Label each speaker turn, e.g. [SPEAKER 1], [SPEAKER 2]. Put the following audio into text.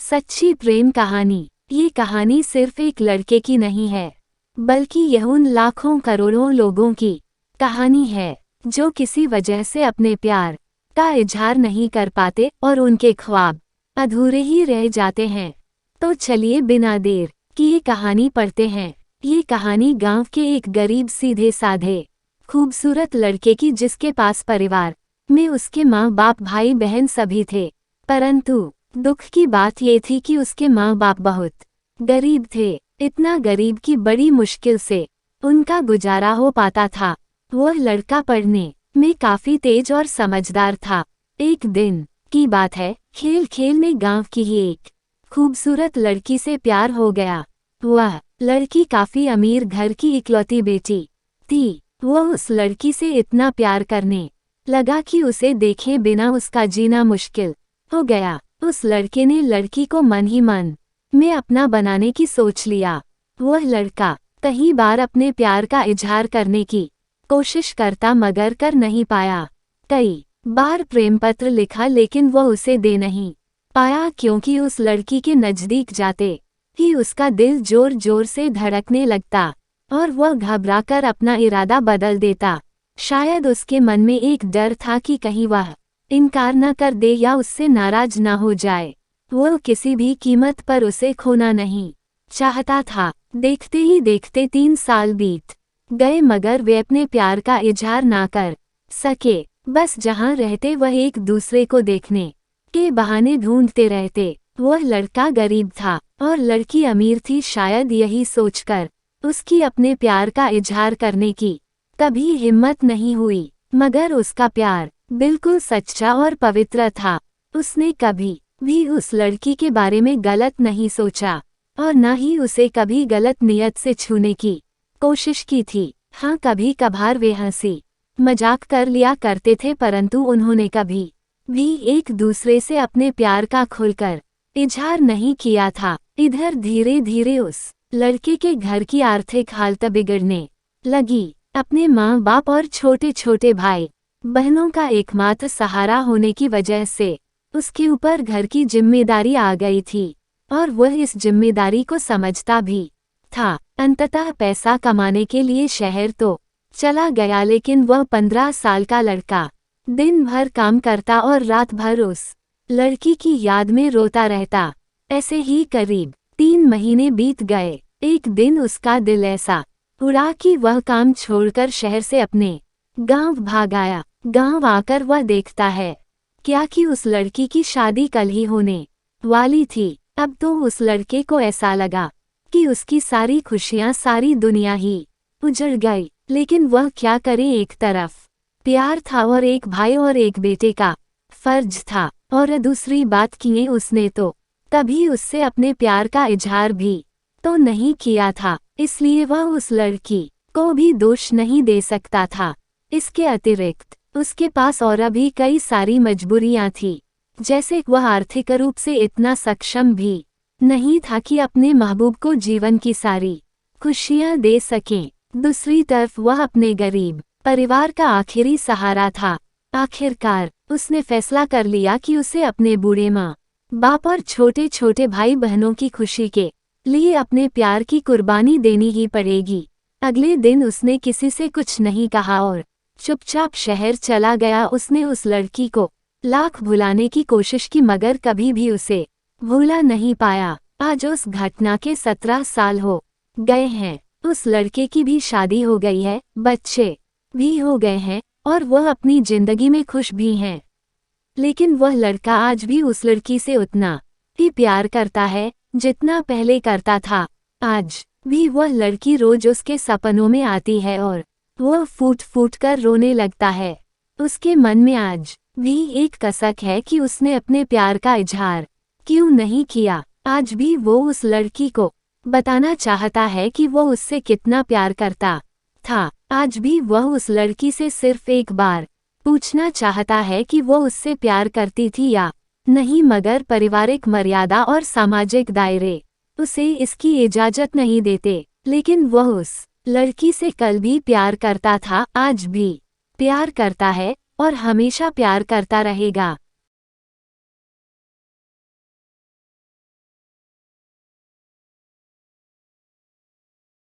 [SPEAKER 1] सच्ची प्रेम कहानी। ये कहानी सिर्फ एक लड़के की नहीं है, बल्कि यह उन लाखों करोड़ों लोगों की कहानी है जो किसी वजह से अपने प्यार का इजहार नहीं कर पाते और उनके ख्वाब अधूरे ही रह जाते हैं। तो चलिए बिना देर की ये कहानी पढ़ते हैं। ये कहानी गांव के एक गरीब सीधे साधे खूबसूरत लड़के की, जिसके पास परिवार में उसके माँ बाप भाई बहन सभी थे। परंतु दुख की बात ये थी कि उसके माँ बाप बहुत गरीब थे, इतना गरीब कि बड़ी मुश्किल से उनका गुजारा हो पाता था। वह लड़का पढ़ने में काफी तेज और समझदार था। एक दिन की बात है, खेल खेल में गांव की ही एक खूबसूरत लड़की से प्यार हो गया। वह लड़की काफी अमीर घर की इकलौती बेटी थी। वह उस लड़की से इतना प्यार करने लगा कि उसे देखे बिना उसका जीना मुश्किल हो गया। उस लड़के ने लड़की को मन ही मन में अपना बनाने की सोच लिया। वह लड़का कई बार अपने प्यार का इजहार करने की कोशिश करता, मगर कर नहीं पाया। कई बार प्रेम पत्र लिखा, लेकिन वह उसे दे नहीं पाया, क्योंकि उस लड़की के नजदीक जाते ही उसका दिल जोर जोर से धड़कने लगता और वह घबराकर अपना इरादा बदल देता। शायद उसके मन में एक डर था कि कहीं वह इनकार न कर दे या उससे नाराज न हो जाए। वो किसी भी कीमत पर उसे खोना नहीं चाहता था। देखते ही देखते 3 साल बीत गए, मगर वे अपने प्यार का इजहार ना कर सके। बस जहाँ रहते वह एक दूसरे को देखने के बहाने ढूंढते रहते। वह लड़का गरीब था और लड़की अमीर थी। शायद यही सोचकर उसकी अपने प्यार का इजहार करने की कभी हिम्मत नहीं हुई, मगर उसका प्यार बिल्कुल सच्चा और पवित्र था। उसने कभी भी उस लड़की के बारे में गलत नहीं सोचा और न ही उसे कभी गलत नियत से छूने की कोशिश की थी। हाँ, कभी कभार वे हंसी मजाक कर लिया करते थे, परंतु उन्होंने कभी भी एक दूसरे से अपने प्यार का खुलकर इजहार नहीं किया था। इधर धीरे धीरे उस लड़के के घर की आर्थिक हालत बिगड़ने लगी। अपने माँ बाप और छोटे छोटे भाई बहनों का एकमात्र सहारा होने की वजह से उसके ऊपर घर की जिम्मेदारी आ गई थी और वह इस जिम्मेदारी को समझता भी था। अंततः पैसा कमाने के लिए शहर तो चला गया, लेकिन वह 15 साल का लड़का दिन भर काम करता और रात भर उस लड़की की याद में रोता रहता। ऐसे ही करीब 3 महीने बीत गए। एक दिन उसका दिल ऐसा उड़ा कि वह काम छोड़कर शहर से अपने गांव भाग आया। गांव आकर वह देखता है क्या कि उस लड़की की शादी कल ही होने वाली थी। अब तो उस लड़के को ऐसा लगा कि उसकी सारी खुशियां, सारी दुनिया ही उजड़ गई। लेकिन वह क्या करे, एक तरफ प्यार था और एक भाई और एक बेटे का फर्ज था, और दूसरी बात किए उसने तो कभी उससे अपने प्यार का इजहार भी तो नहीं किया था, इसलिए वह उस लड़की को भी दोष नहीं दे सकता था। इसके अतिरिक्त उसके पास और भी कई सारी मजबूरियां थी, जैसे वह आर्थिक रूप से इतना सक्षम भी नहीं था कि अपने महबूब को जीवन की सारी खुशियां दे सकें। दूसरी तरफ वह अपने गरीब परिवार का आखिरी सहारा था। आखिरकार उसने फैसला कर लिया कि उसे अपने बूढ़े माँ बाप और छोटे छोटे भाई बहनों की खुशी के लिए अपने प्यार की कुर्बानी देनी ही पड़ेगी। अगले दिन उसने किसी से कुछ नहीं कहा और चुपचाप शहर चला गया। उसने उस लड़की को लाख भुलाने की कोशिश की, मगर कभी भी उसे भूला नहीं पाया। आज उस घटना के 17 साल हो गए हैं। उस लड़के की भी शादी हो गई है, बच्चे भी हो गए हैं और वह अपनी जिंदगी में खुश भी हैं। लेकिन वह लड़का आज भी उस लड़की से उतना ही प्यार करता है जितना पहले करता था। आज भी वह लड़की रोज उसके सपनों में आती है और वह फूट फूट कर रोने लगता है। उसके मन में आज भी एक कसक है कि उसने अपने प्यार का इजहार क्यों नहीं किया। आज भी वो उस लड़की को बताना चाहता है कि वो उससे कितना प्यार करता था। आज भी वह उस लड़की से सिर्फ एक बार पूछना चाहता है कि वो उससे प्यार करती थी या नहीं, मगर पारिवारिक मर्यादा और सामाजिक दायरे उसे इसकी इजाजत नहीं देते। लेकिन वह उस लड़की से कल भी प्यार करता था, आज भी प्यार करता है और हमेशा प्यार करता रहेगा।